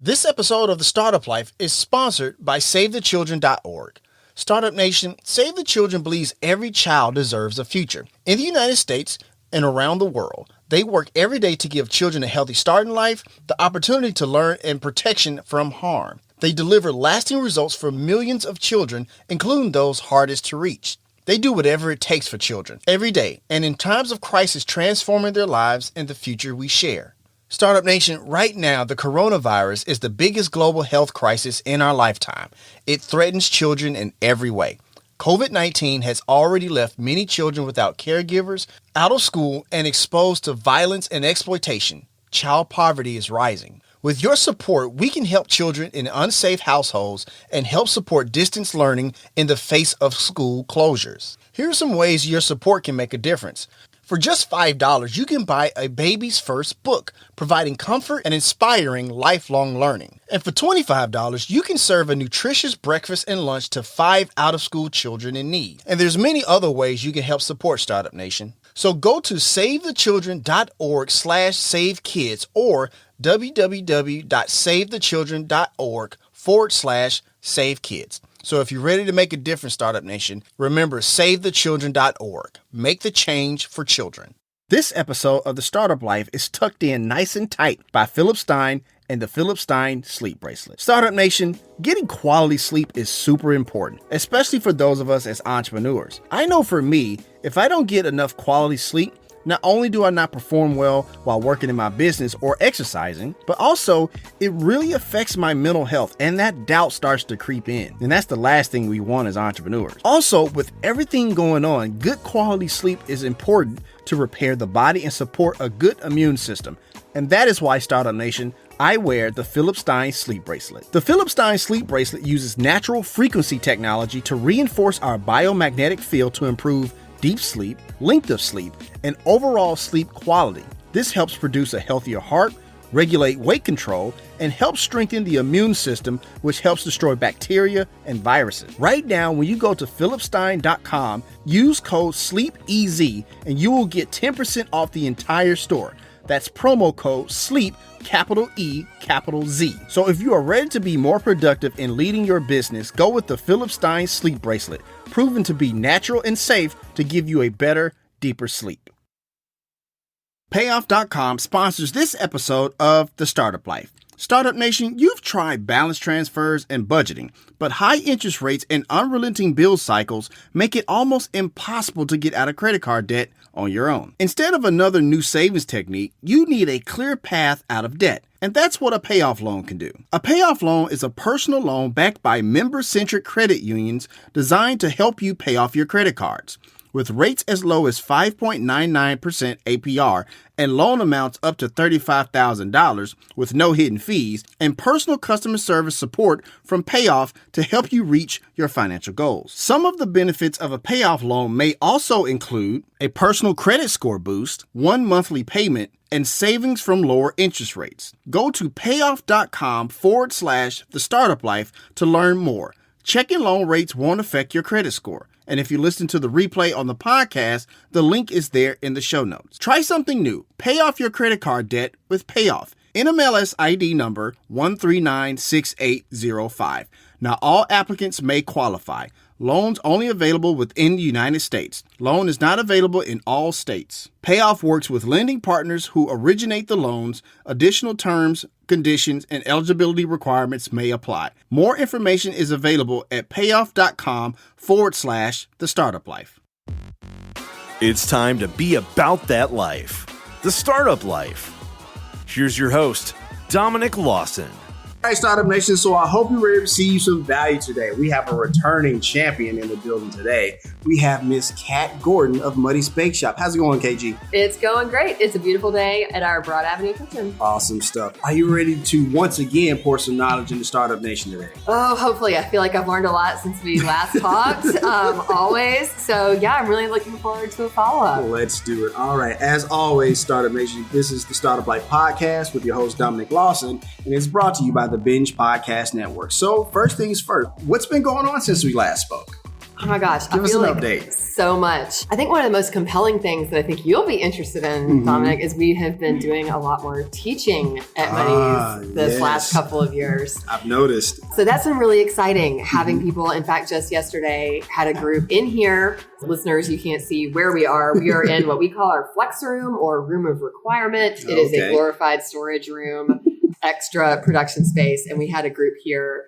This episode of The Startup Life is sponsored by SaveTheChildren.org. Startup Nation, Save the Children believes every child deserves a future. In the United States and around the world, they work every day to give children a healthy start in life, the opportunity to learn, and protection from harm. They deliver lasting results for millions of children, including those hardest to reach. They do whatever it takes for children every day, and in times of crisis, transforming their lives and the future we share. Startup Nation, right now, the coronavirus is the biggest global health crisis in our lifetime. It threatens children in every way. COVID-19 has already left many children without caregivers, out of school, and exposed to violence and exploitation. Child poverty is rising. With your support, we can help children in unsafe households and help support distance learning in the face of school closures. Here are some ways your support can make a difference. For just $5, you can buy a baby's first book, providing comfort and inspiring lifelong learning. And for $25, you can serve a nutritious breakfast and lunch to 5 out-of-school children in need. And there's many other ways you can help support Startup Nation. So go to SaveTheChildren.org/SaveKids or www.SaveTheChildren.org/SaveKids. So if you're ready to make a difference, Startup Nation, remember SaveTheChildren.org. Make the change for children. This episode of The Startup Life is tucked in nice and tight by Philip Stein and the Philip Stein Sleep Bracelet. Startup Nation, getting quality sleep is super important, especially for those of us as entrepreneurs. I know for me, if I don't get enough quality sleep, not only do I not perform well while working in my business or exercising, but also it really affects my mental health and that doubt starts to creep in. And that's the last thing we want as entrepreneurs. Also, with everything going on, good quality sleep is important to repair the body and support a good immune system. And that is why, Startup Nation, I wear the Philip Stein Sleep Bracelet. The Philip Stein Sleep Bracelet uses natural frequency technology to reinforce our biomagnetic field to improve deep sleep, length of sleep, and overall sleep quality. This helps produce a healthier heart, regulate weight control, and helps strengthen the immune system, which helps destroy bacteria and viruses. Right now, when you go to philipstein.com, use code SLEEPEZ and you will get 10% off the entire store. That's promo code SLEEP, capital E, capital Z. So if you are ready to be more productive in leading your business, go with the Philip Stein Sleep Bracelet, proven to be natural and safe to give you a better, deeper sleep. Payoff.com sponsors this episode of The Startup Life. Startup Nation, you've tried balance transfers and budgeting, but high interest rates and unrelenting bill cycles make it almost impossible to get out of credit card debt on your own. Instead of another new savings technique, you need a clear path out of debt. And that's what a payoff loan can do. A payoff loan is a personal loan backed by member-centric credit unions designed to help you pay off your credit cards. With rates as low as 5.99% APR and loan amounts up to $35,000 with no hidden fees and personal customer service support from Payoff to help you reach your financial goals. Some of the benefits of a payoff loan may also include a personal credit score boost, 1 monthly payment, and savings from lower interest rates. Go to payoff.com/the startup life to learn more. Checking loan rates won't affect your credit score. And if you listen to the replay on the podcast, the link is there in the show notes. Try something new. Pay off your credit card debt with Payoff. NMLS ID number 1396805. Now, all applicants may qualify. Loans only available within the United States. Loan is not available in all states. Payoff works with lending partners who originate the loans. Additional terms, conditions, and eligibility requirements may apply. More information is available at payoff.com/the startup life. It's time to be about that life. The Startup Life. Here's your host, Dominic Lawson. All right, Startup Nation, so I hope you're ready to receive some value today. We have a returning champion in the building today. We have Miss Kat Gordon of Muddy's Bake Shop. How's it going, KG? It's going great. It's a beautiful day at our Broad Avenue kitchen. Awesome stuff. Are you ready to once again pour some knowledge into Startup Nation today? Oh, hopefully. I feel like I've learned a lot since we last talked, always. So yeah, I'm really looking forward to a follow-up. Let's do it. All right. As always, Startup Nation, this is the Startup Life Podcast with your host, Dominic Lawson, and it's brought to you by the Binge Podcast Network. So first things first, what's been going on since we last spoke? Oh my gosh. Give us an update. So much. I think one of the most compelling things that I think you'll be interested in, Dominic, is we have been doing a lot more teaching at Muddy's this last couple of years. I've noticed. So that's been really exciting, having people. In fact, just yesterday, had a group in here. Listeners, you can't see where we are. We are in what we call our flex room or room of requirement. It is a glorified storage room, extra production space. And we had a group here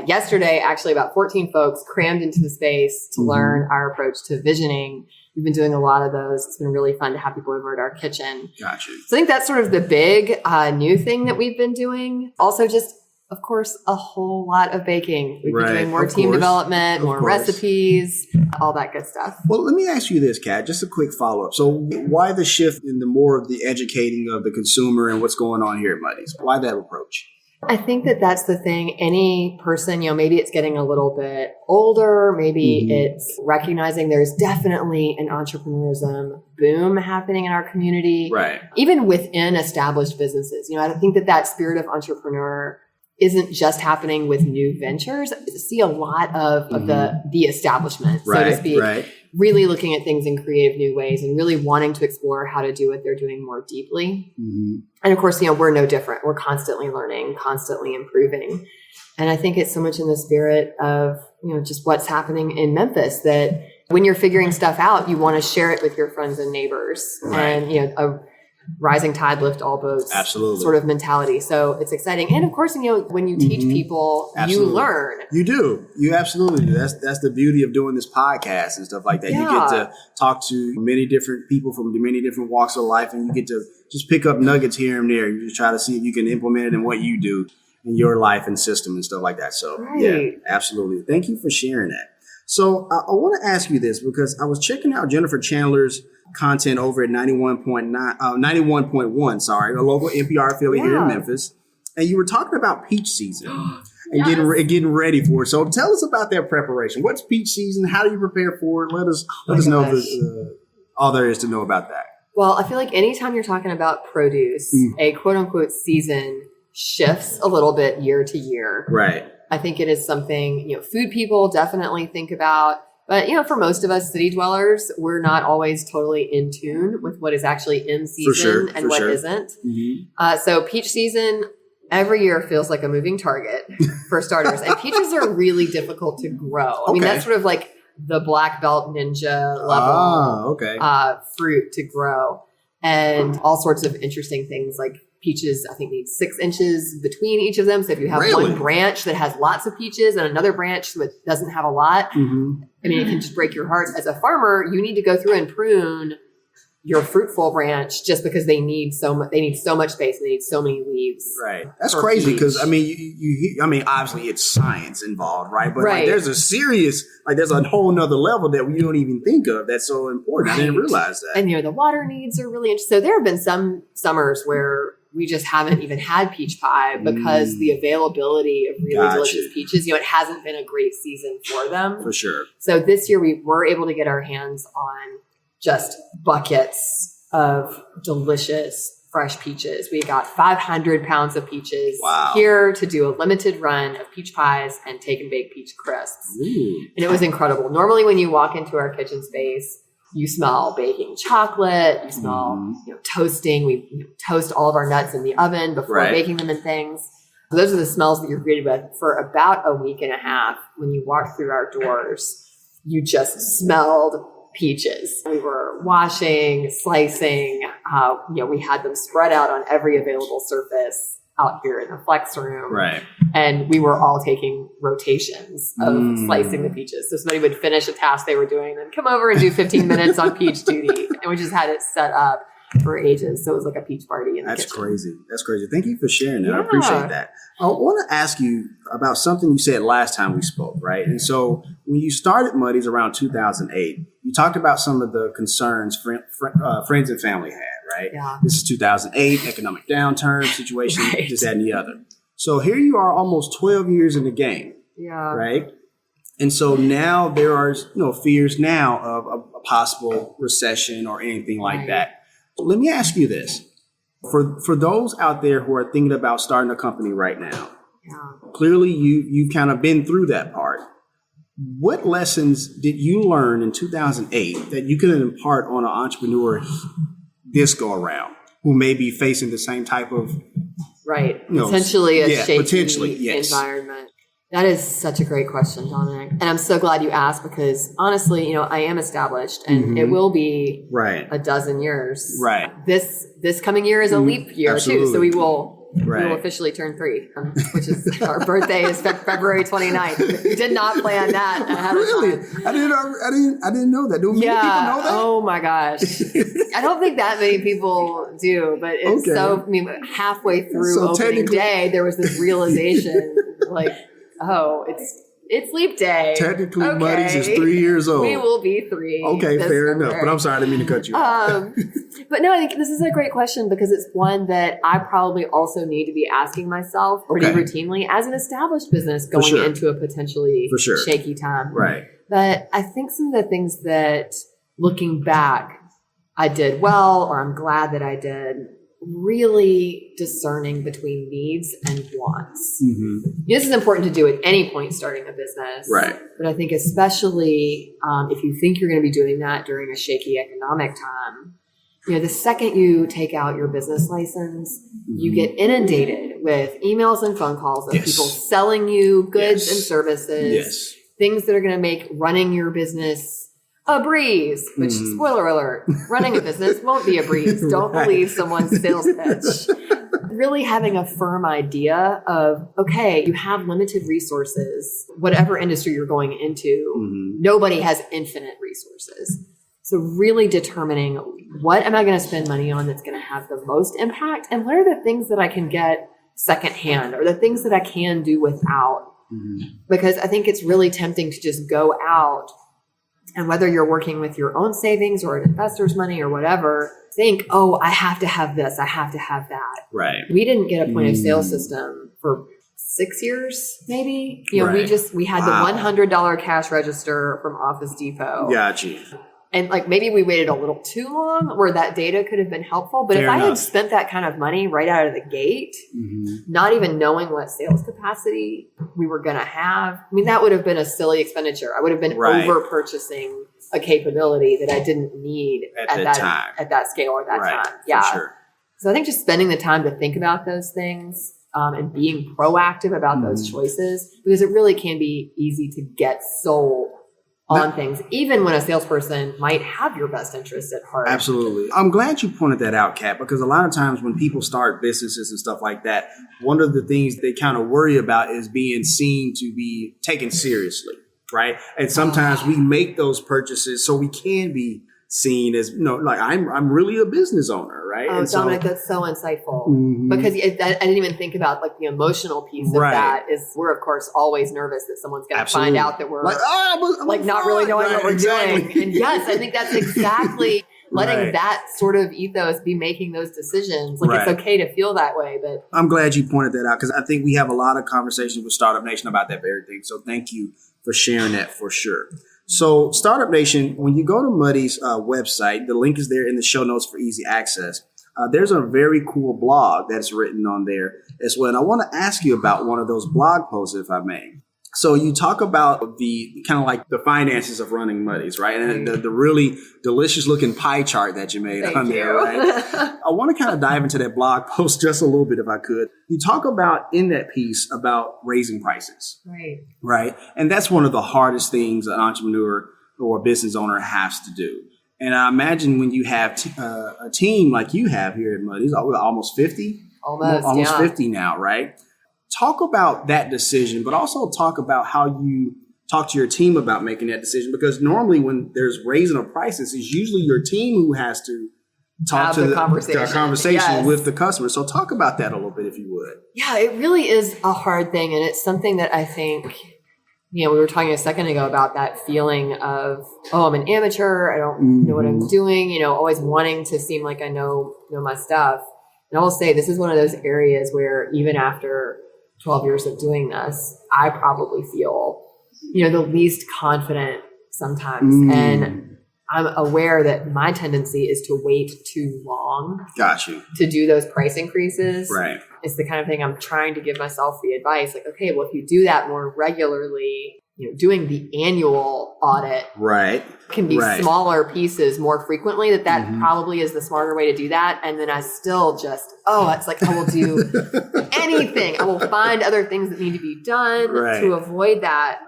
yesterday, actually about 14 folks crammed into the space to learn our approach to visioning. We've been doing a lot of those. It's been really fun to have people over at our kitchen. Gotcha. So I think that's sort of the big new thing that we've been doing. Also just, of course, a whole lot of baking. We've been doing more team development, more recipes, all that good stuff. Well, let me ask you this, Kat, just a quick follow-up. So why the shift in the more of the educating of the consumer and what's going on here at Muddy's? Why that approach? I think that that's the thing. Any person, maybe it's getting a little bit older. Maybe it's recognizing there's definitely an entrepreneurism boom happening in our community. Right. Even within established businesses. I think that spirit of entrepreneur isn't just happening with new ventures. I see a lot of the establishment, so to speak, really looking at things in creative new ways and really wanting to explore how to do what they're doing more deeply. And of course, we're no different. We're constantly learning, constantly improving. And I think it's so much in the spirit of, just what's happening in Memphis, that when you're figuring stuff out, you want to share it with your friends and neighbors. And, a rising tide lift all boats sort of mentality. So it's exciting. And of course, when you teach people, you learn. You do. You absolutely do. That's the beauty of doing this podcast and stuff like that. You get to talk to many different people from many different walks of life, and you get to just pick up nuggets here and there. You just try to see if you can implement it in what you do in your life and system and stuff like that. So yeah, absolutely. Thank you for sharing that. So I want to ask you this, because I was checking out Jennifer Chandler's content over at 91.1, a local NPR affiliate here in Memphis. And you were talking about peach season and getting ready for it. So tell us about that preparation. What's peach season? How do you prepare for it? Let us know all there is to know about that. Well, I feel like anytime you're talking about produce, a quote unquote season shifts a little bit year to year. Right. I think it is something, food people definitely think about. But, for most of us city dwellers, we're not always totally in tune with what is actually in season and what isn't. So peach season every year feels like a moving target for starters. And peaches are really difficult to grow. I mean, that's sort of like the black belt ninja level fruit to grow. And all sorts of interesting things like peaches, I think, need 6 inches between each of them. So if you have one branch that has lots of peaches and another branch that doesn't have a lot, I mean, it can just break your heart. As a farmer, you need to go through and prune your fruitful branch just because they need so much. They need so much space. And they need so many leaves. Right. That's crazy because I mean, obviously it's science involved, right? But there's a serious, there's a whole nother level that we don't even think of. That's so important. I didn't realize that. And the water needs are really interesting. So there have been some summers where we just haven't even had peach pie because the availability of really delicious peaches, it hasn't been a great season for them. For sure. So this year we were able to get our hands on just buckets of delicious fresh peaches. We got 500 pounds of peaches here to do a limited run of peach pies and take and bake peach crisps. And it was incredible. Normally when you walk into our kitchen space, you smell baking chocolate, you smell toasting. We toast all of our nuts in the oven before baking them and things. So those are the smells that you're greeted with for about a week and a half. When you walk through our doors, you just smelled peaches. We were washing, slicing. We had them spread out on every available surface out here in the flex room. Right. And we were all taking rotations of slicing the peaches. So somebody would finish a task they were doing, then come over and do 15 minutes on peach duty. And we just had it set up for ages. So it was like a peach party in the kitchen. Crazy. That's crazy. Thank you for sharing that. I appreciate that. I want to ask you about something you said last time we spoke, right? And so when you started Muddy's around 2008, you talked about some of the concerns friends and family had, right? Yeah. This is 2008, economic downturn situation, this, that, and the other. So here you are almost 12 years in the game, right? And so now there are, fears now of a possible recession or anything like that. Let me ask you this. For those out there who are thinking about starting a company right now, clearly you've kind of been through that part. What lessons did you learn in 2008 that you could impart on an entrepreneur this go around who may be facing the same type of potentially a shaky environment? That is such a great question, Dominic. And I'm so glad you asked because honestly, I am established and it will be a dozen years. Right. This coming year is a leap year too. So we will officially turn 3, which is our birthday is February 29th. We did not plan that ahead of time. I didn't know that. Do many people know that? Oh my gosh. I don't think that many people do, but it's halfway through opening day, there was this realization it's leap day. Technically, Muddy's is 3 years old. We will be 3. Okay, fair enough. But I'm sorry, I didn't mean to cut you off. But no, I think this is a great question because it's one that I probably also need to be asking myself pretty routinely as an established business going into a potentially shaky time. Right. But I think some of the things that looking back, I did well, or I'm glad that I did, really discerning between needs and wants. This is important to do at any point starting a business. Right. But I think especially if you think you're going to be doing that during a shaky economic time, the second you take out your business license, you get inundated with emails and phone calls of people selling you goods and services, things that are going to make running your business a breeze, which, spoiler alert, running a business won't be a breeze. Don't believe someone's sales pitch. Really having a firm idea of, okay, you have limited resources, whatever industry you're going into, nobody has infinite resources. So really determining what am I going to spend money on that's going to have the most impact and what are the things that I can get secondhand or the things that I can do without. Because I think it's really tempting to just go out and whether you're working with your own savings or an investor's money or whatever, think, I have to have this. I have to have that. Right. We didn't get a point of sale system for 6 years, maybe. We had the $100 cash register from Office Depot. Gotcha. And maybe we waited a little too long where that data could have been helpful. But if I had spent that kind of money right out of the gate, not even knowing what sales capacity we were going to have, that would have been a silly expenditure. I would have been over purchasing a capability that I didn't need at that scale or that time. Yeah. For sure. So I think just spending the time to think about those things and being proactive about those choices, because it really can be easy to get sold on things, even when a salesperson might have your best interest at heart. Absolutely. I'm glad you pointed that out, Kat, because a lot of times when people start businesses and stuff like that, one of the things they kind of worry about is being seen to be taken seriously, right? And sometimes we make those purchases so we can be seen as, I'm really a business owner, right? Oh, and Dominic, that's so insightful. Because I didn't even think about the emotional piece of that is we're, of course, always nervous that someone's going to find out that we're not really knowing what we're doing. And yes, I think that's exactly letting that sort of ethos be making those decisions. It's okay to feel that way. But I'm glad you pointed that out because I think we have a lot of conversations with Startup Nation about that very thing. So thank you for sharing that for sure. So Startup Nation, when you go to Muddy's website, the link is there in the show notes for easy access. There's a very cool blog that's written on there as well. And I want to ask you about one of those blog posts, if I may. So you talk about the kind of the finances of running Muddy's, right? And the really delicious looking pie chart that you made on there, right? I want to kind of dive into that blog post just a little bit if I could. You talk about in that piece about raising prices. Right. And that's one of the hardest things an entrepreneur or a business owner has to do. And I imagine when you have a team like you have here at Muddy's, almost 50? Almost 50 now, right? Talk about that decision, but also talk about how you talk to your team about making that decision. Because normally when there's raising of prices, it's usually your team who has to talk to the conversation with the customer. So talk about that a little bit, if you would. Yeah, it really is a hard thing. And it's something that I think, we were talking a second ago about that feeling of, I'm an amateur. I don't know what I'm doing, always wanting to seem like I know my stuff. And I will say this is one of those areas where even after 12 years of doing this, I probably feel, the least confident sometimes. And I'm aware that my tendency is to wait too long. Got you. To do those price increases. Right. It's the kind of thing I'm trying to give myself the advice. Okay, well, if you do that more regularly, doing the annual audit can be smaller pieces more frequently, that probably is the smarter way to do that. And then I still just, it's like I will do anything. I will find other things that need to be done to avoid that.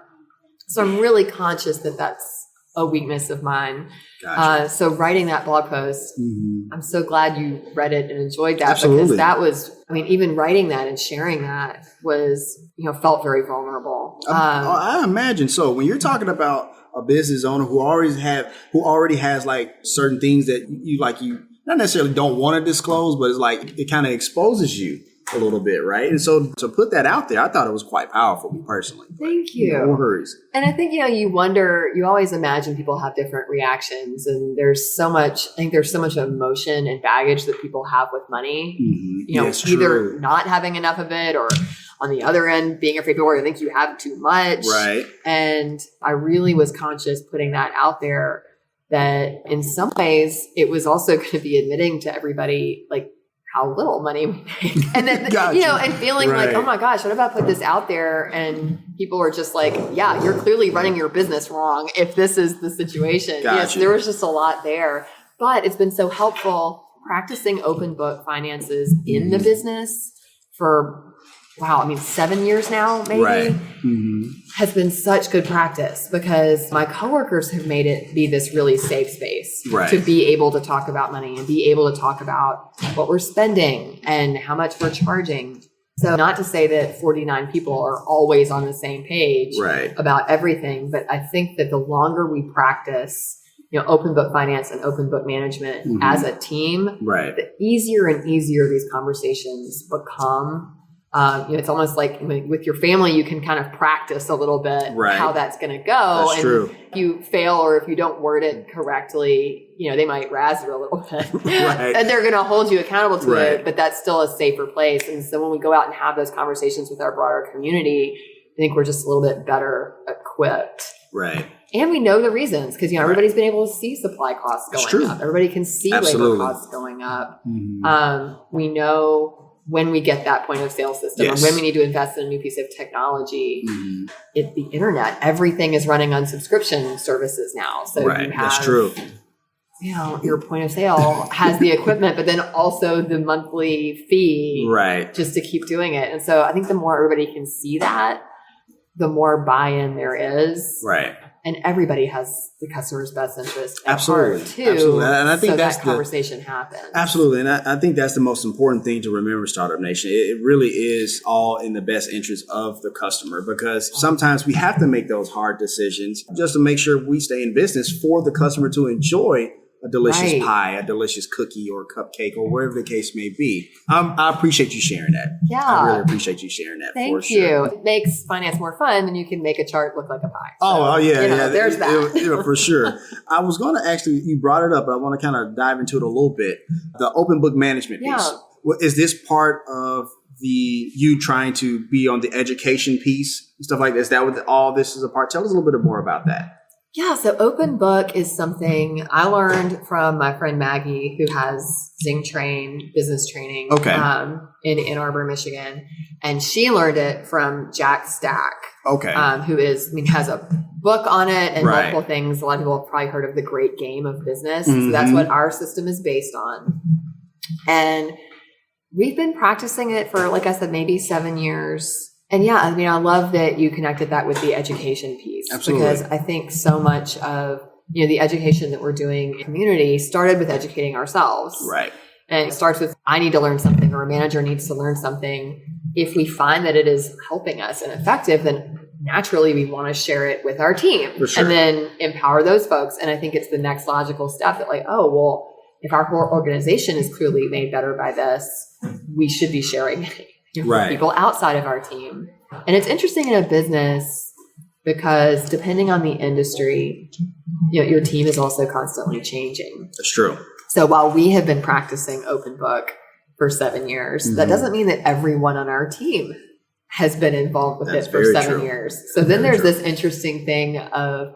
So I'm really conscious that that's a weakness of mine. Gotcha. So writing that blog post, I'm so glad you read it and enjoyed that. Absolutely. Because that was, even writing that and sharing that was, felt very vulnerable. I imagine so. When you're talking about a business owner who already has like certain things that you not necessarily don't want to disclose, but it's like it kind of exposes you a little bit, right? And so to put that out there, I thought it was quite powerful, me personally. Thank you. No worries. And I think, you always imagine people have different reactions, and there's so much emotion and baggage that people have with money, either not having enough of it, or on the other end, being afraid people are going to think you have too much. Right. And I really was conscious putting that out there, that in some ways it was also going to be admitting to everybody, like, how little money we make. And then, and feeling like, oh my gosh, what if I put this out there and people are just like, yeah, you're clearly running your business wrong if this is the situation. Yes, there was just a lot there. But it's been so helpful practicing open book finances in the business for 7 years now, maybe, has been such good practice, because my coworkers have made it be this really safe space to be able to talk about money and be able to talk about what we're spending and how much we're charging. So not to say that 49 people are always on the same page about everything, but I think that the longer we practice open book finance and open book management as a team, the easier and easier these conversations become. It's almost like with your family, you can kind of practice a little bit how that's going to go. That's true. If you fail, or if you don't word it correctly, they might razz you a little bit. And they're going to hold you accountable to it, but that's still a safer place. And so when we go out and have those conversations with our broader community, I think we're just a little bit better equipped. Right. And we know the reasons, because everybody's been able to see supply costs going up. Everybody can see labor costs going up. We know when we get that point of sale system, and when we need to invest in a new piece of technology, it's the internet. Everything is running on subscription services now. So you have, that's true. Your point of sale has the equipment, but then also the monthly fee, just to keep doing it. And so I think the more everybody can see that, the more buy-in there is. And everybody has the customer's best interest at heart too. Absolutely. And I think that's that conversation happens. Absolutely. And I think that's the most important thing to remember, Startup Nation. It really is all in the best interest of the customer, because sometimes we have to make those hard decisions just to make sure we stay in business for the customer to enjoy a delicious pie, a delicious cookie or cupcake, or wherever the case may be. I appreciate you sharing that. Yeah. I really appreciate you sharing that. Thank you. It makes finance more fun when you can make a chart look like a pie. There's that. For sure. I was going to actually, you brought it up, but I want to kind of dive into it a little bit. The open book management piece. Is this part of you trying to be on the education piece and stuff like this? Is that what all this is a part? Tell us a little bit more about that. Yeah, so open book is something I learned from my friend Maggie, who has Zing Train business training in Ann Arbor, Michigan. And she learned it from Jack Stack, who has a book on it and multiple things. A lot of people have probably heard of the Great Game of Business. So that's what our system is based on. And we've been practicing it for, like I said, maybe 7 years. And I love that you connected that with the education piece. Absolutely. Because I think so much of, the education that we're doing in community started with educating ourselves. Right. And it starts with, I need to learn something, or a manager needs to learn something. If we find that it is helping us and effective, then naturally we want to share it with our team. For sure. And then empower those folks. And I think it's the next logical step that if our whole organization is clearly made better by this, we should be sharing it. People outside of our team. And it's interesting in a business because depending on the industry, your team is also constantly changing. That's true. So while we have been practicing open book for 7 years, that doesn't mean that everyone on our team has been involved with it for 7 years. So then there's this interesting thing of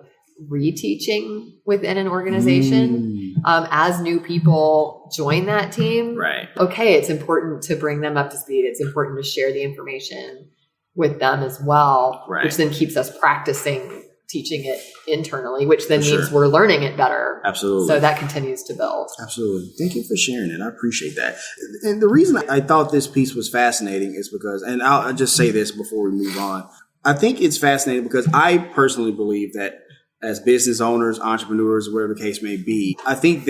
reteaching within an organization. As new people join that team, it's important to bring them up to speed. It's important to share the information with them as well, Right. which then keeps us practicing teaching it internally, which then means we're learning it better. Absolutely. So that continues to build. Absolutely. Thank you for sharing it. I appreciate that. And the reason I thought this piece was fascinating is because, and I'll just say this before we move on. I think it's fascinating because I personally believe that as business owners, entrepreneurs, whatever the case may be, I think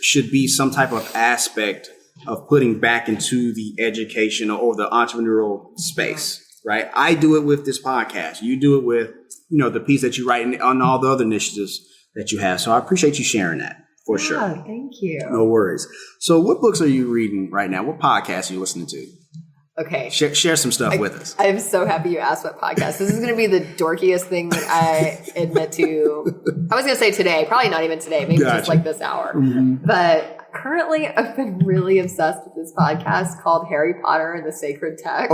should be some type of aspect of putting back into the education or the entrepreneurial space, right? I do it with this podcast. You do it with, the piece that you write on all the other initiatives that you have. So I appreciate you sharing that for sure. Thank you. No worries. So what books are you reading right now? What podcasts are you listening to? Okay. Share some stuff with us. I'm so happy you asked what podcast. This is going to be the dorkiest thing that I admit to. I was going to say today, probably not even today, maybe just like this hour. Mm-hmm. But currently I've been really obsessed with this podcast called Harry Potter and the Sacred Text.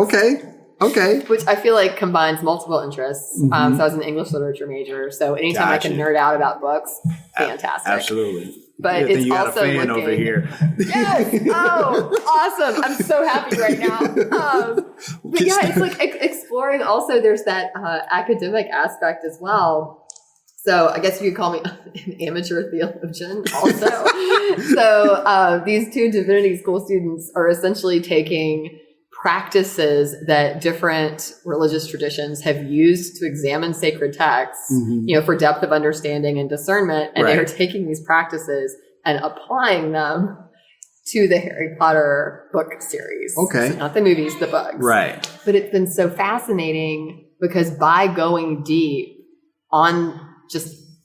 Okay. Which I feel like combines multiple interests. Mm-hmm. So I was an English literature major. So anytime I can nerd out about books, fantastic. Absolutely. But it's you also got a fan over here. Yes. Oh, awesome. I'm so happy right now. But yeah, it's like exploring. Also, there's that academic aspect as well. So I guess you could call me an amateur theologian also. So these two divinity school students are essentially taking practices that different religious traditions have used to examine sacred texts, for depth of understanding and discernment. And they're taking these practices and applying them to the Harry Potter book series. Okay. So not the movies, the books. Right. But it's been so fascinating because by going deep on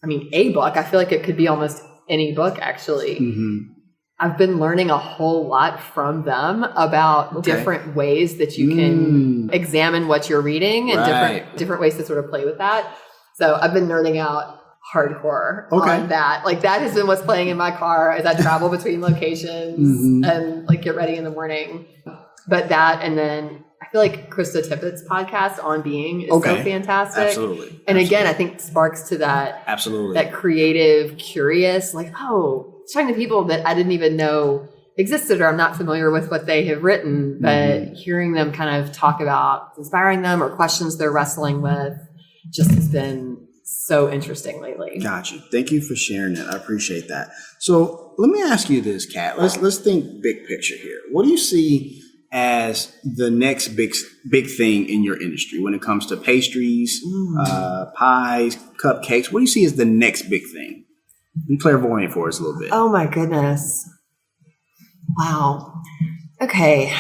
a book, I feel like it could be almost any book actually. Mm-hmm. I've been learning a whole lot from them about different ways that you can examine what you're reading and different ways to sort of play with that. So I've been nerding out hardcore on that. Like that has been what's playing in my car as I travel between locations and like get ready in the morning. But that, and then I feel like Krista Tippett's podcast On Being is so fantastic. Absolutely. And again, I think sparks to that. Absolutely. That creative, curious, like, talking to people that I didn't even know existed or I'm not familiar with what they have written, but hearing them kind of talk about inspiring them or questions they're wrestling with just has been so interesting lately. Gotcha. Thank you for sharing that. I appreciate that. So let me ask you this, Kat. Let's think big picture here. What do you see as the next big thing in your industry when it comes to pastries, pies, cupcakes? What do you see as the next big thing? Be clairvoyant for us a little bit. Oh my goodness. Wow. Okay.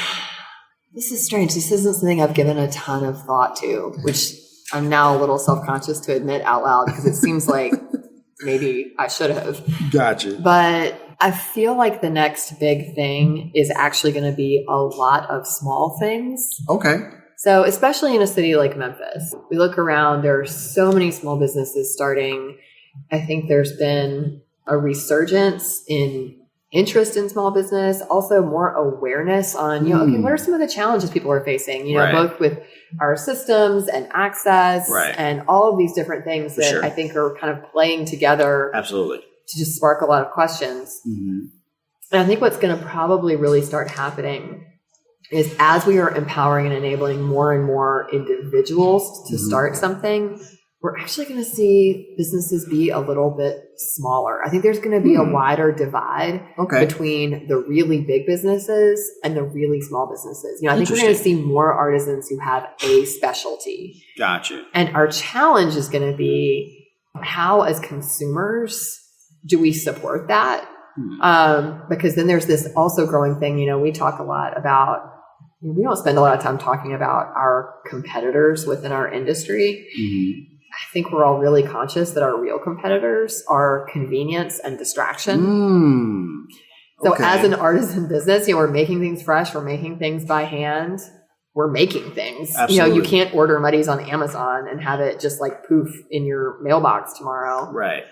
This is strange. This isn't something I've given a ton of thought to, which I'm now a little self-conscious to admit out loud because it seems like maybe I should have. Gotcha. But I feel like the next big thing is actually going to be a lot of small things. Okay. So especially in a city like Memphis, we look around, there are so many small businesses starting. I think there's been a resurgence in interest in small business, also more awareness on, okay, what are some of the challenges people are facing, both with our systems and access and all of these different things that I think are kind of playing together. Absolutely. To just spark a lot of questions. Mm-hmm. And I think what's going to probably really start happening is as we are empowering and enabling more and more individuals to start something, we're actually going to see businesses be a little bit smaller. I think there's going to be a wider divide between the really big businesses and the really small businesses. I think we're going to see more artisans who have a specialty. Gotcha. And our challenge is going to be how, as consumers, do we support that? Because then there's this also growing thing. We talk a lot about, we don't spend a lot of time talking about our competitors within our industry. Mm-hmm. I think we're all really conscious that our real competitors are convenience and distraction. So as an artisan business, we're making things fresh. We're making things by hand. We're making things. Absolutely. You can't order Muddies on Amazon and have it just like poof in your mailbox tomorrow. Right.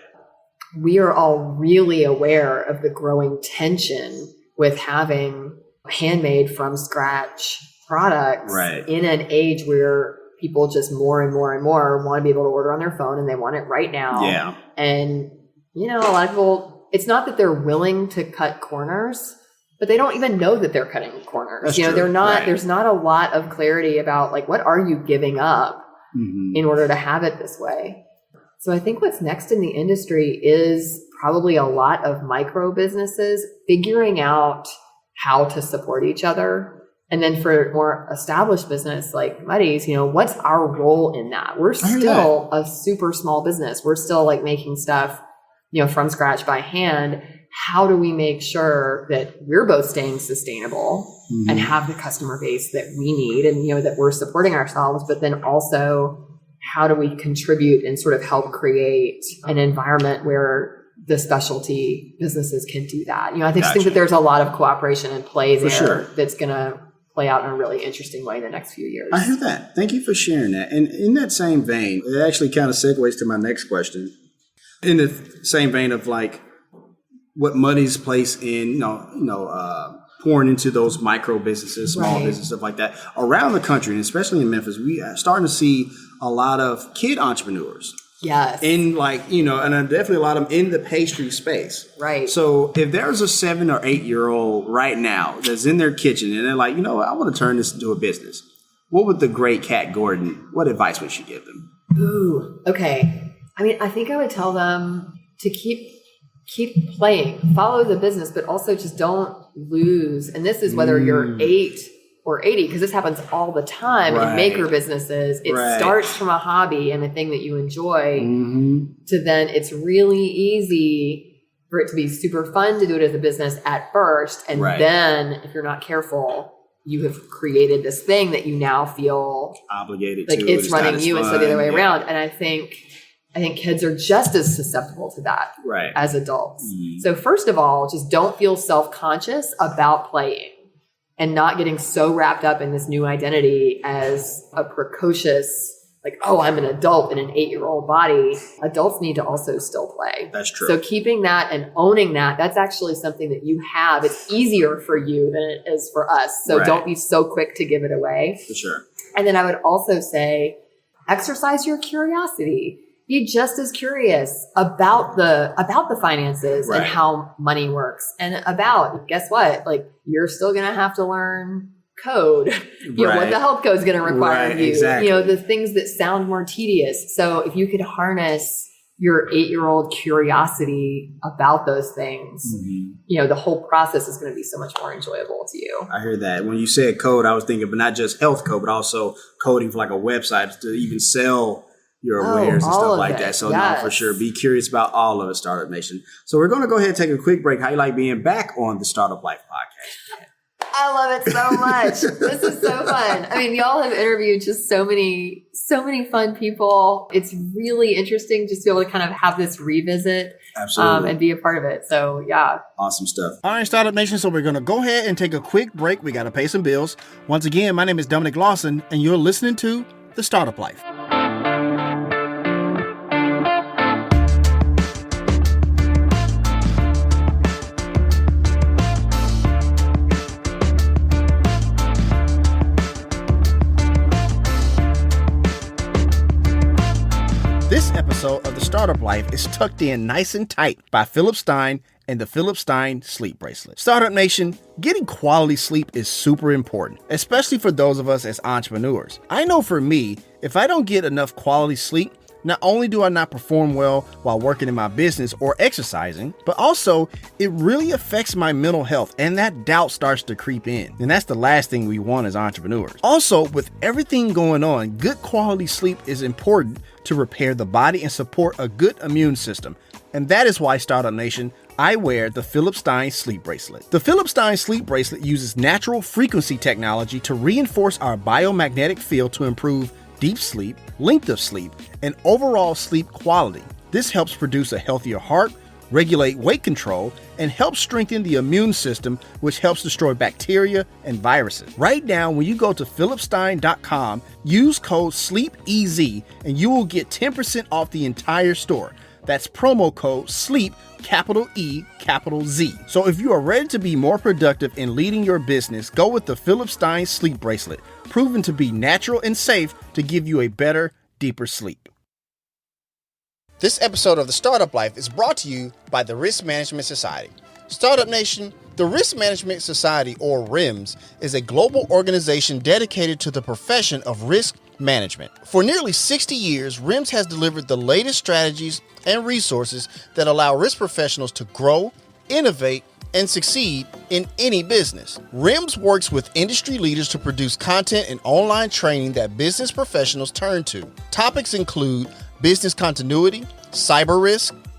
We are all really aware of the growing tension with having handmade from scratch products in an age where people just more and more and more want to be able to order on their phone and they want it right now. Yeah. And, a lot of people, it's not that they're willing to cut corners, but they don't even know that they're cutting corners. That's they're true. not, Right. There's not a lot of clarity about like, what are you giving up in order to have it this way? So I think what's next in the industry is probably a lot of micro businesses figuring out how to support each other. And then for more established business like Muddy's, what's our role in that? We're still a super small business. We're still like making stuff, from scratch by hand. How do we make sure that we're both staying sustainable and have the customer base that we need and, that we're supporting ourselves, but then also how do we contribute and sort of help create an environment where the specialty businesses can do that? I think that there's a lot of cooperation and play there that's going to play out in a really interesting way in the next few years. I hear that. Thank you for sharing that. And in that same vein, it actually kind of segues to my next question. In the same vein of like what Muddy's place in, pouring into those micro businesses, small businesses, stuff like that around the country, and especially in Memphis, we are starting to see a lot of kid entrepreneurs. Yes. In and definitely a lot of them in the pastry space. Right. So if there's a 7 or 8 year old right now that's in their kitchen and they're like, I want to turn this into a business, what would the great Kat Gordon, what advice would you give them? Ooh, okay. I think I would tell them to keep playing, follow the business, but also just don't lose. And this is whether you're 8 or 80, because this happens all the time in maker businesses. It starts from a hobby and a thing that you enjoy to then it's really easy for it to be super fun to do it as a business at first. And then if you're not careful, you have created this thing that you now feel obligated like to. it's running you instead of the other way around. And I think kids are just as susceptible to that as adults. So first of all, just don't feel self-conscious about playing and not getting so wrapped up in this new identity as a precocious, like, oh, I'm an adult in an 8-year-old body. Adults need to also still play. That's true. So keeping that and owning that, that's actually something that you have. It's easier for you than it is for us. So don't be so quick to give it away. For sure. And then I would also say, exercise your curiosity. Be just as curious about the finances and how money works, and about, guess what? Like, you're still going to have to learn code, what the health code is going to require of you, the things that sound more tedious. So if you could harness your 8-year-old curiosity about those things, the whole process is going to be so much more enjoyable to you. I hear that. When you said code, I was thinking, but not just health code, but also coding for like a website to even sell your wares and stuff like that. So no, for sure, be curious about all of it, Startup Nation. So we're going to go ahead and take a quick break. How you like being back on the Startup Life podcast? I love it so much. This is so fun. Y'all have interviewed just so many fun people. It's really interesting just to be able to kind of have this revisit. Absolutely. And be a part of it. So yeah. Awesome stuff. All right, Startup Nation. So we're going to go ahead and take a quick break. We got to pay some bills. Once again, my name is Dominic Lawson, and you're listening to The Startup Life. This episode of The Startup Life is tucked in nice and tight by Philip Stein and the Philip Stein Sleep Bracelet. Startup Nation, getting quality sleep is super important, especially for those of us as entrepreneurs. I know for me, if I don't get enough quality sleep, not only do I not perform well while working in my business or exercising, but also it really affects my mental health, and that doubt starts to creep in. And that's the last thing we want as entrepreneurs. Also, with everything going on, good quality sleep is important to repair the body and support a good immune system. And that is why, Startup Nation, I wear the Philip Stein Sleep Bracelet. The Philip Stein Sleep Bracelet uses natural frequency technology to reinforce our biomagnetic field to improve deep sleep, length of sleep, and overall sleep quality. This helps produce a healthier heart, regulate weight control, and help strengthen the immune system, which helps destroy bacteria and viruses. Right now, when you go to philipstein.com, use code SLEEPEZ and you will get 10% off the entire store. That's promo code SLEEP, capital E, capital Z. So if you are ready to be more productive in leading your business, go with the Philip Stein Sleep Bracelet, proven to be natural and safe to give you a better, deeper sleep. This episode of The Startup Life is brought to you by the Risk Management Society. Startup Nation, The Risk Management Society, or RIMS, is a global organization dedicated to the profession of risk management. For nearly 60 years, RIMS has delivered the latest strategies and resources that allow risk professionals to grow, innovate, and succeed in any business. RIMS works with industry leaders to produce content and online training that business professionals turn to. Topics include business continuity, cyber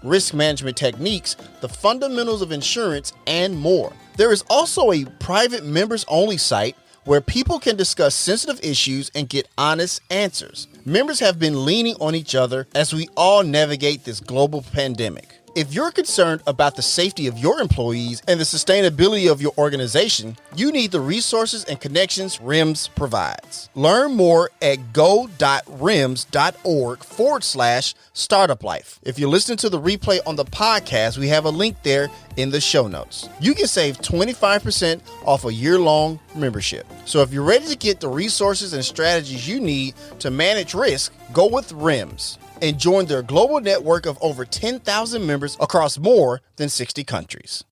risk management techniques, the fundamentals of insurance, and more. There is also a private members-only site where people can discuss sensitive issues and get honest answers. Members have been leaning on each other as we all navigate this global pandemic. If you're concerned about the safety of your employees and the sustainability of your organization, you need the resources and connections RIMS provides. Learn more at go.rims.org/startup life. If you're listening to the replay on the podcast, we have a link there in the show notes. You can save 25% off a year-long membership. So if you're ready to get the resources and strategies you need to manage risk, go with RIMS and join their global network of over 10,000 members across more than 60 countries.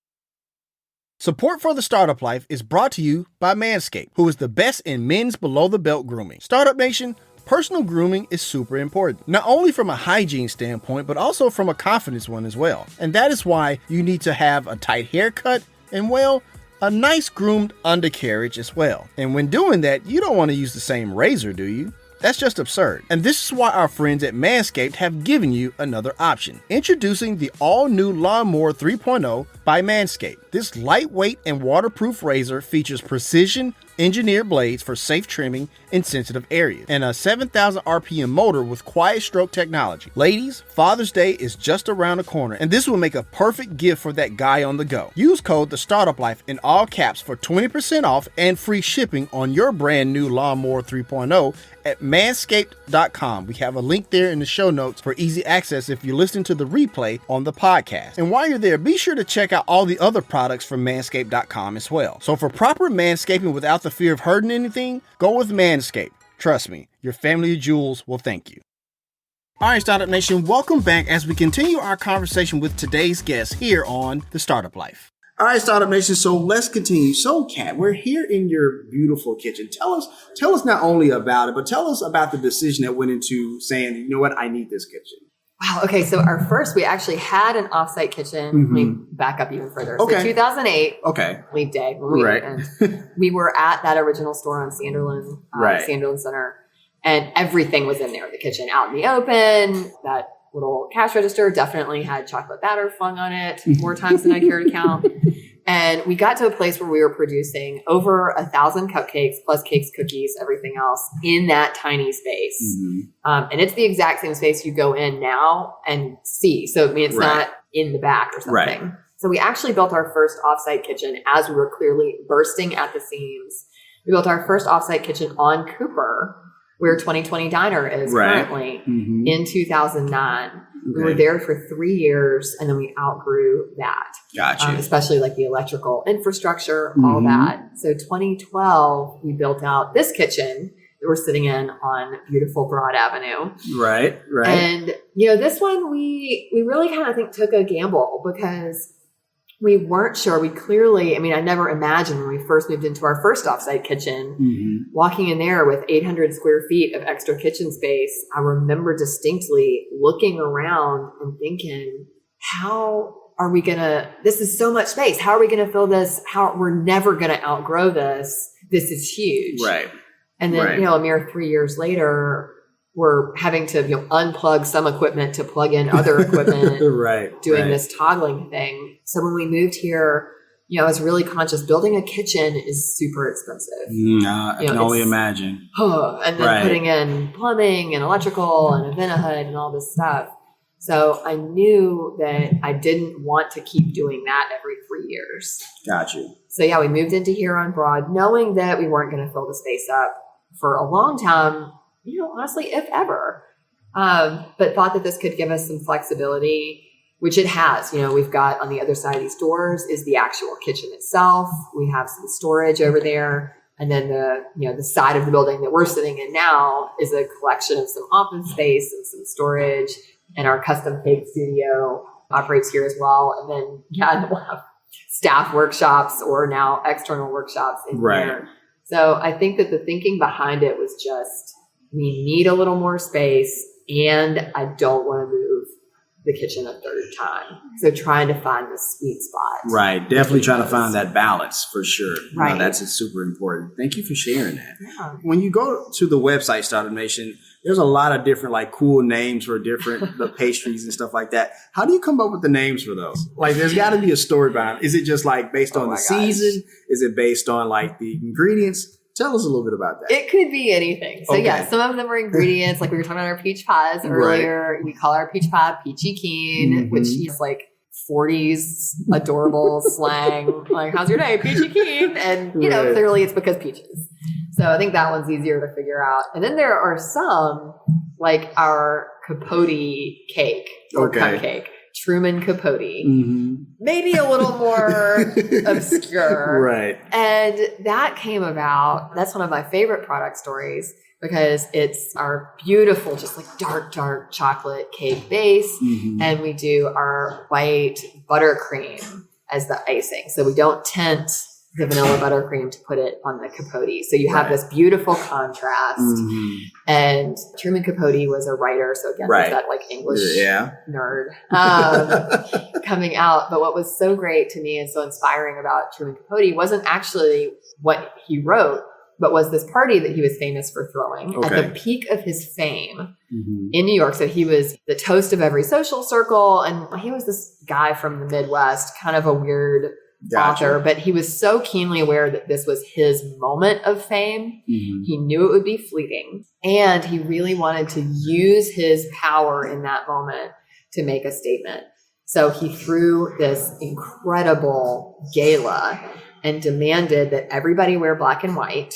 Support for the Startup Life is brought to you by Manscaped, who is the best in men's below-the-belt grooming. Startup Nation, personal grooming is super important, not only from a hygiene standpoint, but also from a confidence one as well. And that is why you need to have a tight haircut and, well, a nice groomed undercarriage as well. And when doing that, you don't want to use the same razor, do you? That's just absurd. And this is why our friends at Manscaped have given you another option. Introducing the all-new Lawnmower 3.0 by Manscaped. This lightweight and waterproof razor features precision engineered blades for safe trimming in sensitive areas and a 7,000 RPM motor with quiet stroke technology. Ladies, Father's Day is just around the corner, and this will make a perfect gift for that guy on the go. Use code The Startup Life in all caps for 20% off and free shipping on your brand new Lawnmower 3.0 at manscaped.com. We have a link there in the show notes for easy access if you're listening to the replay on the podcast. And while you're there, be sure to check out all the other products from manscaped.com as well. So for proper manscaping without the fear of hurting anything, go with Manscaped. Trust me, your family of jewels will thank you. All right, Startup Nation, welcome back as we continue our conversation with today's guest here on The Startup Life. All right, Startup Nation. So let's continue. So, Kat, we're here in your beautiful kitchen. Tell us not only about it, but tell us about the decision that went into saying, you know what, I need this kitchen. Wow. Okay. So we actually had an offsite kitchen. Mm-hmm. Let me back up even further. Okay. So 2008. Okay. Leap day. When we were at that original store on Sanderlin, Sanderlin Center, and everything was in there. The kitchen out in the open, that little cash register definitely had chocolate batter flung on it more times than I care to count. And we got to a place where we were producing over 1,000 cupcakes plus cakes, cookies, everything else in that tiny space. Mm-hmm. And it's the exact same space you go in now and see. So, I mean, it's not in the back or something. Right. So we actually built our first offsite kitchen as we were clearly bursting at the seams. We built our first offsite kitchen on Cooper, where 2020 Diner is currently, in 2009. Okay. We were there for 3 years, and then we outgrew that. Gotcha. Especially like the electrical infrastructure, all that. So 2012, we built out this kitchen that we're sitting in on beautiful Broad Avenue. Right. And, this one, we really kind of took a gamble because we weren't sure. We clearly, I never imagined when we first moved into our first offsite kitchen, walking in there with 800 square feet of extra kitchen space. I remember distinctly looking around and thinking, how are we going to, this is so much space. How are we going to fill this? We're never going to outgrow this. This is huge. Right. And then, a mere 3 years later, we're having to unplug some equipment to plug in other equipment, doing this toggling thing. So when we moved here, I was really conscious. Building a kitchen is super expensive. I can only imagine. And then putting in plumbing and electrical and a vent-a-hood and all this stuff. So I knew that I didn't want to keep doing that every 3 years. Got you. So we moved into here on Broad, knowing that we weren't going to fill the space up for a long time. Honestly, if ever, but thought that this could give us some flexibility, which it has. We've got on the other side of these doors is the actual kitchen itself. We have some storage over there. And then the side of the building that we're sitting in now is a collection of some office space and some storage, and our custom cake studio operates here as well. And then, we'll have staff workshops or now external workshops in here. So I think that the thinking behind it was just, we need a little more space and I don't want to move the kitchen a third time. So trying to find the sweet spot. Right. Definitely trying to find that balance for sure. Right. No, that's super important. Thank you for sharing that. Yeah. When you go to the website Startup Nation, there's a lot of different like cool names for different the pastries and stuff like that. How do you come up with the names for those? Like there's got to be a story behind it. Is it just like based on the season? Is it based on like the ingredients? Tell us a little bit about that. It could be anything. So yeah, some of them are ingredients. Like we were talking about our peach pies earlier. Right. We call our peach pie peachy keen, which is like 40s adorable slang. Like, how's your day? Peachy keen. And, you know, clearly it's because peaches. So I think that one's easier to figure out. And then there are some, like our capote cake or cupcake. Truman Capote. Maybe a little more obscure. Right. And that came about, that's one of my favorite product stories because it's our beautiful, just like dark chocolate cake base. And we do our white buttercream as the icing. So we don't tint the vanilla buttercream to put it on the capote. So you have this beautiful contrast. And Truman Capote was a writer. So again, there's that like English nerd coming out. But what was so great to me and so inspiring about Truman Capote wasn't actually what he wrote, but was this party that he was famous for throwing at the peak of his fame in New York. So he was the toast of every social circle. And he was this guy from the Midwest, kind of a weird author, but he was so keenly aware that this was his moment of fame. He knew it would be fleeting. And he really wanted to use his power in that moment to make a statement. So he threw this incredible gala and demanded that everybody wear black and white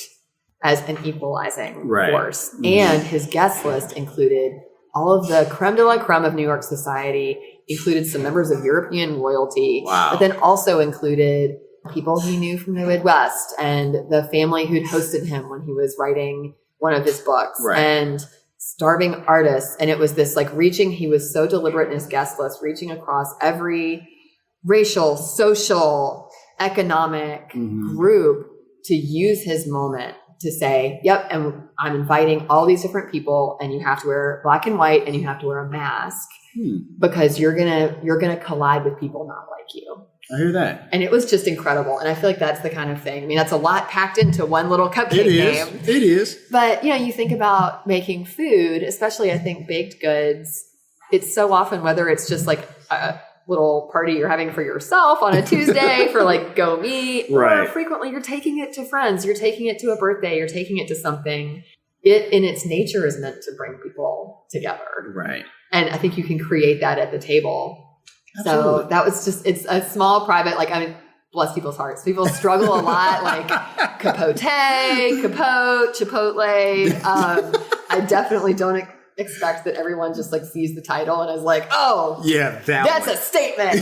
as an equalizing force. And his guest list included all of the creme de la creme of New York society, included some members of European royalty, but then also included people he knew from the Midwest and the family who'd hosted him when he was writing one of his books and starving artists. And it was this like he was so deliberate in his guest list, reaching across every racial, social, economic group to use his moment to say, yep, and I'm inviting all these different people and you have to wear black and white and you have to wear a mask because you're gonna collide with people not like you. I hear that. And it was just incredible. And I feel like that's the kind of thing. I mean, that's a lot packed into one little cupcake name. It is. But, you know, you think about making food, especially I think baked goods, it's so often, whether it's just like a little party you're having for yourself on a Tuesday for like go meet, or frequently you're taking it to friends, you're taking it to a birthday, you're taking it to something. It in its nature is meant to bring people together. Right. And I think you can create that at the table. Absolutely. So that was just, it's a small private, like, I mean, bless people's hearts. People struggle a lot, like capote, chipotle. I definitely don't expect that everyone just like sees the title and is like, oh, yeah, that's a statement.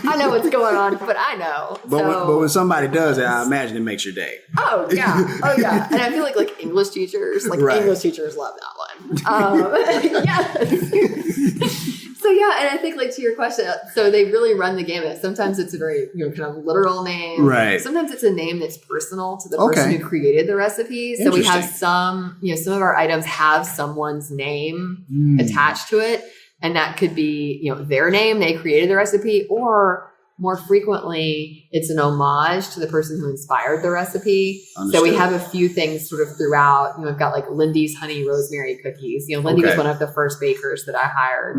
I know what's going on, but I know. But when somebody does it, I imagine it makes your day. Oh yeah. And I feel like English teachers, English teachers love that one. Yes. So yeah, and I think like to your question, so they really run the gamut. Sometimes it's a very kind of literal name. Right. Sometimes it's a name that's personal to the person who created the recipe. So we have some of our items have someone's name attached to it, and that could be their name, they created the recipe, or more frequently it's an homage to the person who inspired the recipe. Understood. So we have a few things sort of throughout. We've got like Lindy's honey rosemary cookies. Lindy was one of the first bakers that I hired.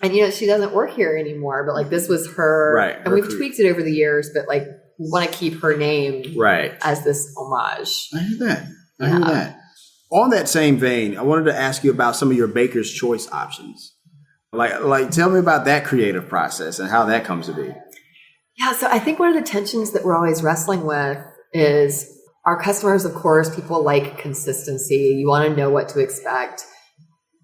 And she doesn't work here anymore, but like this was her. Right. And we've tweaked it over the years, but like we want to keep her name as this homage. I hear that. I hear that. On that same vein, I wanted to ask you about some of your baker's choice options. Like, tell me about that creative process and how that comes to be. Yeah, so I think one of the tensions that we're always wrestling with is our customers, of course, people like consistency. You want to know what to expect,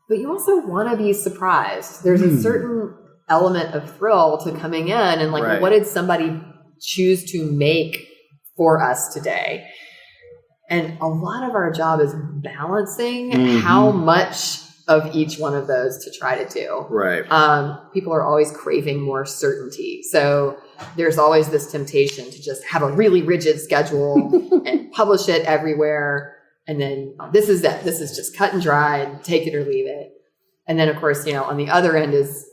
but you also want to be surprised. There's a certain element of thrill to coming in and like, what did somebody choose to make for us today? And a lot of our job is balancing how much of each one of those to try to do. Right. People are always craving more certainty. So there's always this temptation to just have a really rigid schedule and publish it everywhere. And then this is it. This is just cut and dried, take it or leave it. And then, of course, on the other end is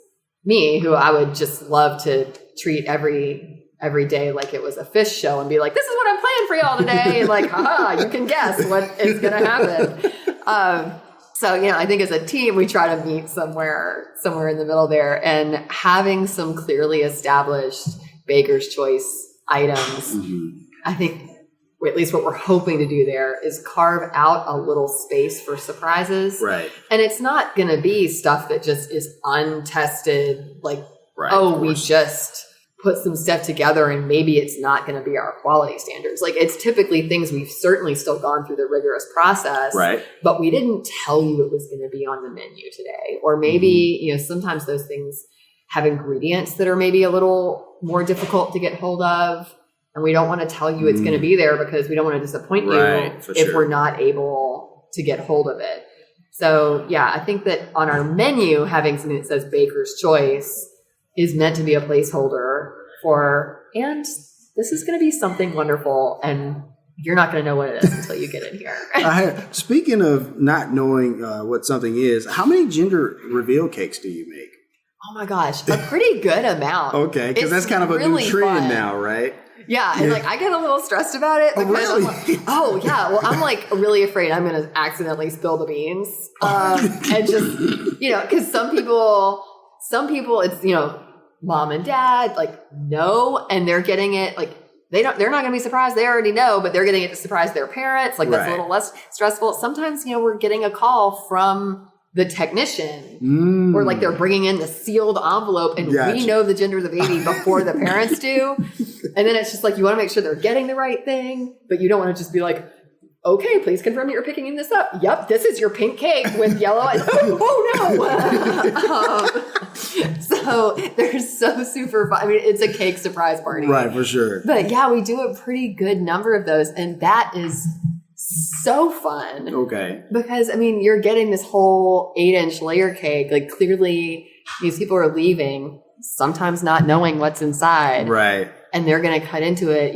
me, who I would just love to treat every day like it was a fish show and be like, this is what I'm playing for y'all today. And like, haha, you can guess what is going to happen. So, I think as a team, we try to meet somewhere in the middle there, and having some clearly established Baker's Choice items. I think, or at least what we're hoping to do there, is carve out a little space for surprises. Right. And it's not going to be stuff that just is untested, like, right, we just put some stuff together and maybe it's not going to be our quality standards. Like, it's typically things we've certainly still gone through the rigorous process, right, but we didn't tell you it was going to be on the menu today. Or maybe, sometimes those things have ingredients that are maybe a little more difficult to get hold of. And we don't want to tell you it's going to be there because we don't want to disappoint you if we're not able to get hold of it. So, yeah, I think that on our menu, having something that says Baker's Choice is meant to be a placeholder and this is going to be something wonderful, and you're not going to know what it is until you get in here. Speaking of not knowing what something is, how many gender reveal cakes do you make? Oh my gosh, a pretty good amount. Okay, because that's kind of a really new trend now, right? Yeah, and I get a little stressed about it because really? I'm well, I'm like really afraid I'm going to accidentally spill the beans, and just because some people, it's mom and dad know, and they're getting it they're not going to be surprised. They already know, but they're getting it to surprise their parents. That's a little less stressful. Sometimes we're getting a call from the technician, or they're bringing in the sealed envelope, and we know the gender of the baby before the parents do. And then it's just you want to make sure they're getting the right thing, but you don't want to just be like, okay, please confirm that you're picking this up. Yep, this is your pink cake with yellow. Oh no! So they're so super fun. I mean, it's a cake surprise party, right? For sure. But yeah, we do a pretty good number of those, and that is so fun. Okay. Because you're getting this whole 8-inch layer cake. Clearly, these people are leaving, sometimes not knowing what's inside, right? And they're going to cut into it,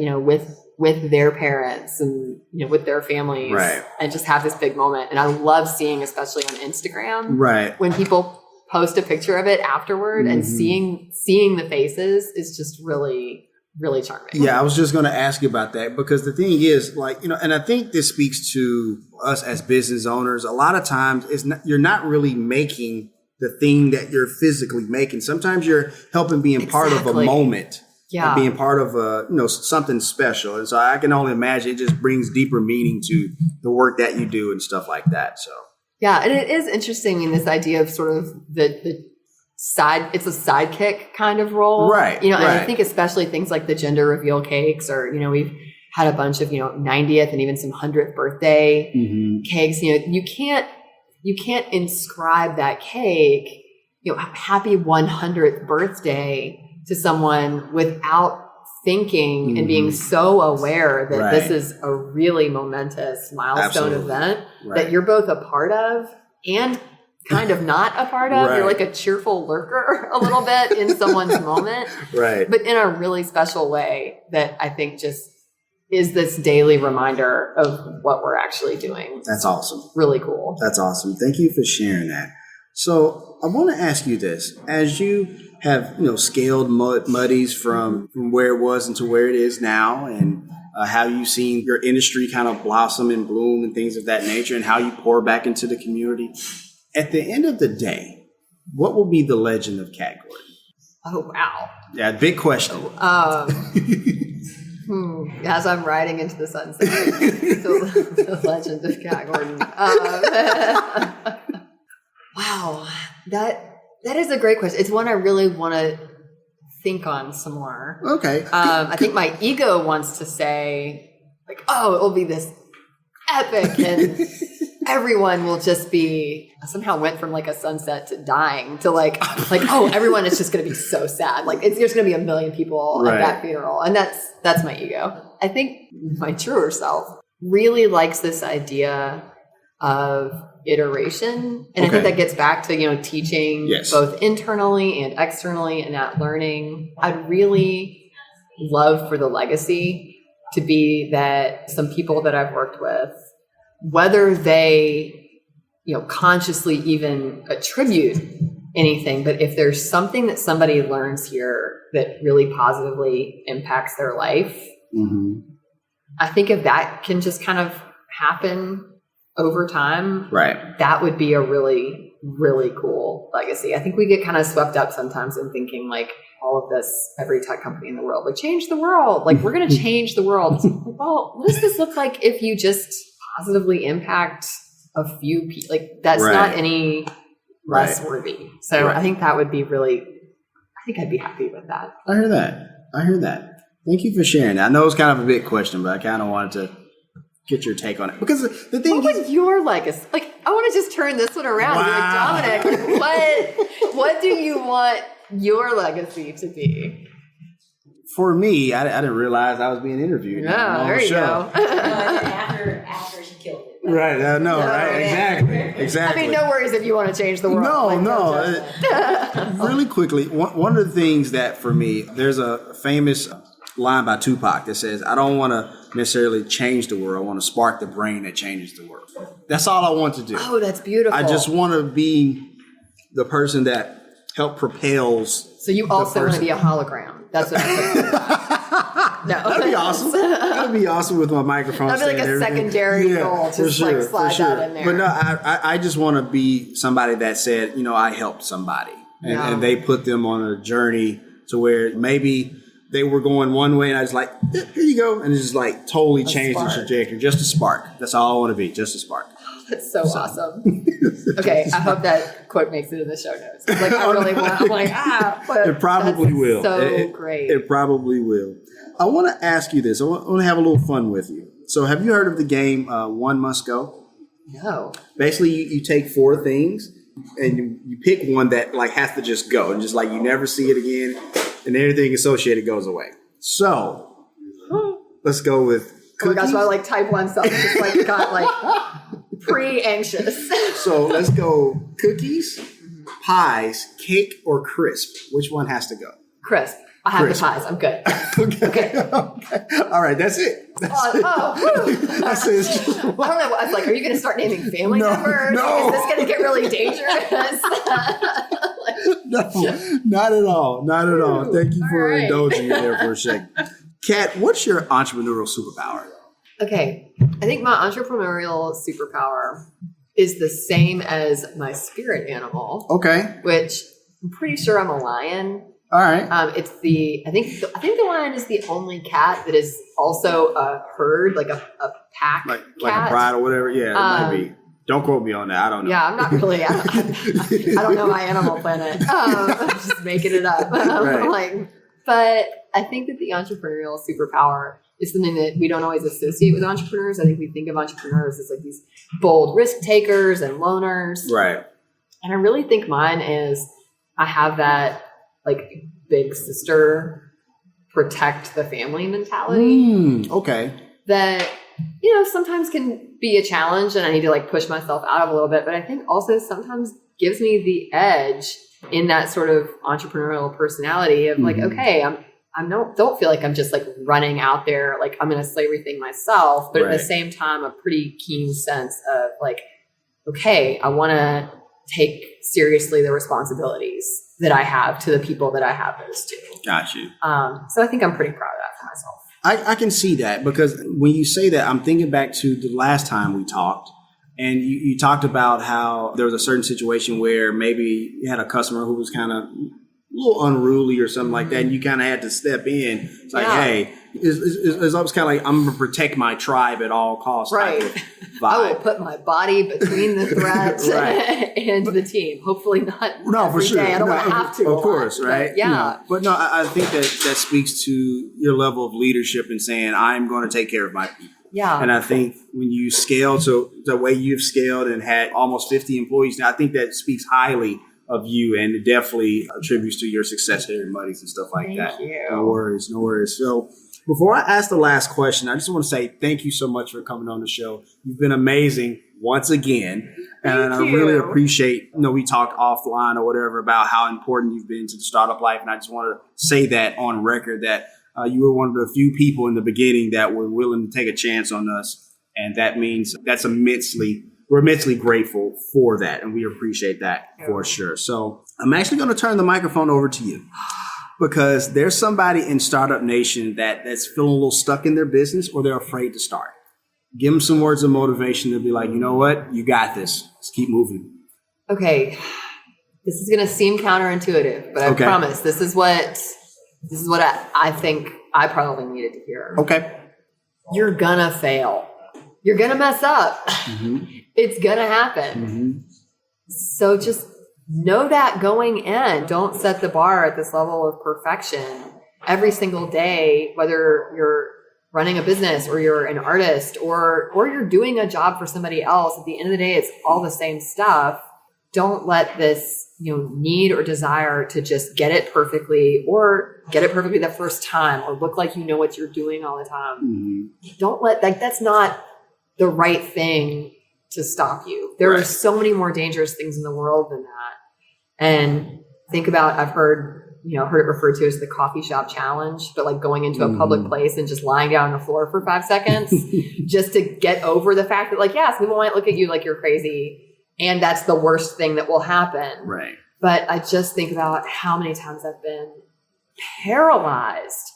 with their parents and with their families, right? And just have this big moment. And I love seeing, especially on Instagram, right, when people post a picture of it afterward, and seeing the faces is just really, really charming. Yeah, I was just going to ask you about that, because the thing is, and I think this speaks to us as business owners. A lot of times, you're not really making the thing that you're physically making. Sometimes you're helping being part of a moment. Yeah, being part of something special. And so I can only imagine it just brings deeper meaning to the work that you do and stuff like that. So yeah, and it is interesting, this idea of sort of the side, it's a sidekick kind of role, right? And I think especially things like the gender reveal cakes, or we've had a bunch of 90th and even some 100th birthday cakes. You can't inscribe that cake, happy 100th birthday to someone without thinking and being so aware that this is a really momentous milestone event that you're both a part of and kind of not a part of. You're like a cheerful lurker a little bit in someone's moment, but in a really special way that I think just is this daily reminder of what we're actually doing. That's awesome. Really cool. That's awesome. Thank you for sharing that. So I want to ask you this: as you have scaled Muddy's from where it was into where it is now, and how you've seen your industry kind of blossom and bloom and things of that nature, and how you pour back into the community, at the end of the day, what will be the legend of Cat Gordon? Oh wow! Yeah, big question. As I'm riding into the sunset, the legend of Cat Gordon. Wow, that is a great question. It's one I really want to think on some more. Okay. I think my ego wants to say, it will be this epic, and everyone will just be, somehow went from a sunset to dying to everyone is just going to be so sad. There's going to be 1 million people at that funeral. And that's my ego. I think my truer self really likes this idea of iteration. And I think that gets back to, teaching both internally and externally and that learning. I'd really love for the legacy to be that some people that I've worked with, whether they, consciously even attribute anything, but if there's something that somebody learns here that really positively impacts their life, I think if that can just kind of happen over time, that would be a really, really cool legacy. I think we get kind of swept up sometimes in thinking like all of this, every tech company in the world, like change the world, like we're going to change the world. Well, what does this look like if you just positively impact a few people? Like that's not any less worthy. So I think that would be really, I think I'd be happy with that. I hear that. Thank you for sharing that. I know it's kind of a big question, but I kind of wanted to get your take on it. Because the thing what would your legacy? Like, I want to just turn this one around. Wow. Like, Dominic, what do you want your legacy to be? For me, I didn't realize I was being interviewed. Yeah, there you go. After she killed it. Right, I know, right? Exactly. I mean, no worries if you want to change the world. No. Really quickly, one of the things that for me, there's a famous line by Tupac that says, I don't want to necessarily change the world. I want to spark the brain that changes the world. That's all I want to do. Oh, that's beautiful. I just want to be the person that propels. So you also want to be a hologram. That's what I'm saying. No. That'd be awesome. That'd be awesome with my microphone. That'd be like a secondary goal. Just slide that in there. But no, I just want to be somebody that said, I helped somebody. And they put them on a journey to where maybe they were going one way and I was like, here you go. And it's just like totally changed the trajectory. Just a spark. That's all I want to be. Just a spark. That's so awesome. Okay, I hope that quote makes it in the show notes. Like, I really want. I'm like, but it probably will. So great. It probably will. I want to ask you this. I want to have a little fun with you. So, have you heard of the game One Must Go? No. Basically, you take 4 things and you pick one that like has to just go, and just like you never see it again, and everything associated goes away. So, let's go with cookies. Oh my gosh, I like type 1 stuff. Just like got like pre-anxious. So let's go cookies, pies, cake, or crisp. Which one has to go? Crisp. I have the pies. I'm good. Okay. All right, that's it. That's it. That's it. I don't know. I was like, are you going to start naming family members? No. Is this going to get really dangerous? No, not at all. Not at all. Thank you for indulging me there for a second. Kat, what's your entrepreneurial superpower? Okay. I think my entrepreneurial superpower is the same as my spirit animal. Okay. Which I'm pretty sure I'm a lion. All right. I think the lion is the only cat that is also a herd, like a pack like cat. a pride or whatever. Yeah, it might be. Don't quote me on that. I don't know. Yeah, I'm not really. I don't know my Animal Planet. I'm just making it up. Right. But I think that the entrepreneurial superpower is something that we don't always associate with entrepreneurs. I think we think of entrepreneurs as like these bold risk takers and loners. Right. And I really think mine is I have that like big sister protect the family mentality. Okay. That, sometimes can be a challenge and I need to like push myself out of a little bit. But I think also sometimes gives me the edge in that sort of entrepreneurial personality of like, okay, I don't feel like I'm just like running out there, like I'm going to slay everything myself. But at the same time, a pretty keen sense of like, okay, I want to take seriously the responsibilities that I have to the people that I have those to. Got you. So I think I'm pretty proud of that for myself. I can see that because when you say that, I'm thinking back to the last time we talked. And you talked about how there was a certain situation where maybe you had a customer who was kind of a little unruly or something like that, and you kind of had to step in. It's like, hey, it's almost kind of like I'm going to protect my tribe at all costs. Right. I will put my body between the threat and the team. Hopefully not every day. I don't want to have to. Of course, right? Yeah. But no, I think that speaks to your level of leadership and saying, I'm going to take care of my people. Yeah. And I think when you scale to the way you've scaled and had almost 50 employees now, I think that speaks highly of you and it definitely attributes to your success here in Muddy's and stuff like that. Thank you. No worries. So before I ask the last question, I just want to say thank you so much for coming on the show. You've been amazing. once again. And I Thank you. really appreciate, we talked offline or whatever about how important you've been to the startup life. And I just want to say that on record that you were one of the few people in the beginning that were willing to take a chance on us. And that means we're immensely grateful for that. And we appreciate that for sure. So I'm actually going to turn the microphone over to you because there's somebody in Startup Nation that's feeling a little stuck in their business or they're afraid to start. Give them some words of motivation to be like, you know what? You got this. Let's keep moving. Okay. This is going to seem counterintuitive, but I promise this is what I think I probably needed to hear. Okay. You're going to fail. You're going to mess up. Mm-hmm. It's going to happen. Mm-hmm. So just know that going in. Don't set the bar at this level of perfection every single day, whether you're running a business or you're an artist or you're doing a job for somebody else. At the end of the day, it's all the same stuff. Don't let this, need or desire to just get it perfectly or get it perfectly the first time or look like you know what you're doing all the time. Mm-hmm. Don't let that's not the right thing to stop you. There are so many more dangerous things in the world than that. And think about, I've heard it referred to as the coffee shop challenge, but like going into a public place and just lying down on the floor for 5 seconds just to get over the fact that people might look at you like you're crazy and that's the worst thing that will happen. Right. But I just think about how many times I've been paralyzed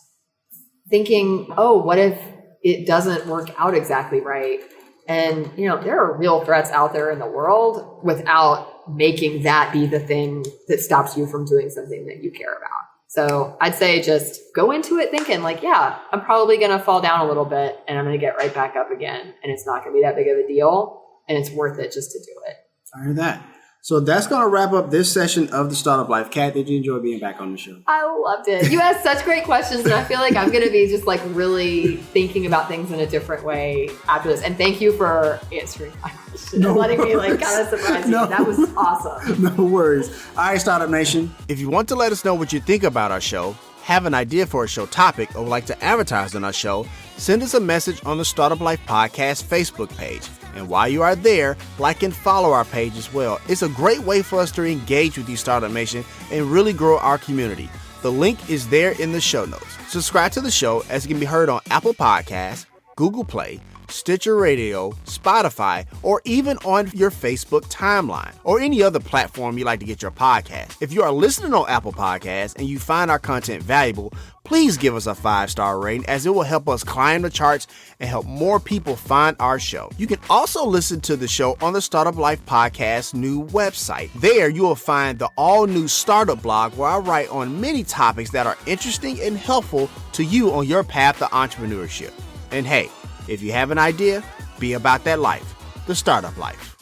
thinking, oh, what if it doesn't work out exactly right? And, there are real threats out there in the world without making that be the thing that stops you from doing something that you care about. So I'd say just go into it thinking I'm probably going to fall down a little bit and I'm going to get right back up again. And it's not going to be that big of a deal. And it's worth it just to do it. I heard that. So that's going to wrap up this session of the Startup Life. Kat, did you enjoy being back on the show? I loved it. You asked such great questions, and I feel like I'm going to be just really thinking about things in a different way after this. And thank you for answering my question and letting me kind of surprise you. That was awesome. No worries. All right, Startup Nation. If you want to let us know what you think about our show, have an idea for a show topic, or would like to advertise on our show, send us a message on the Startup Life Podcast Facebook page. And while you are there, like and follow our page as well. It's a great way for us to engage with you, Startup Nation, and really grow our community. The link is there in the show notes. Subscribe to the show as it can be heard on Apple Podcasts, Google Play, Stitcher Radio, Spotify, or even on your Facebook timeline or any other platform you like to get your podcast. If you are listening on Apple Podcasts and you find our content valuable, please give us a 5-star rating as it will help us climb the charts and help more people find our show. You can also listen to the show on the Startup Life Podcast new website. There you will find the all-new startup blog where I write on many topics that are interesting and helpful to you on your path to entrepreneurship. And hey, if you have an idea, be about that life, the startup life.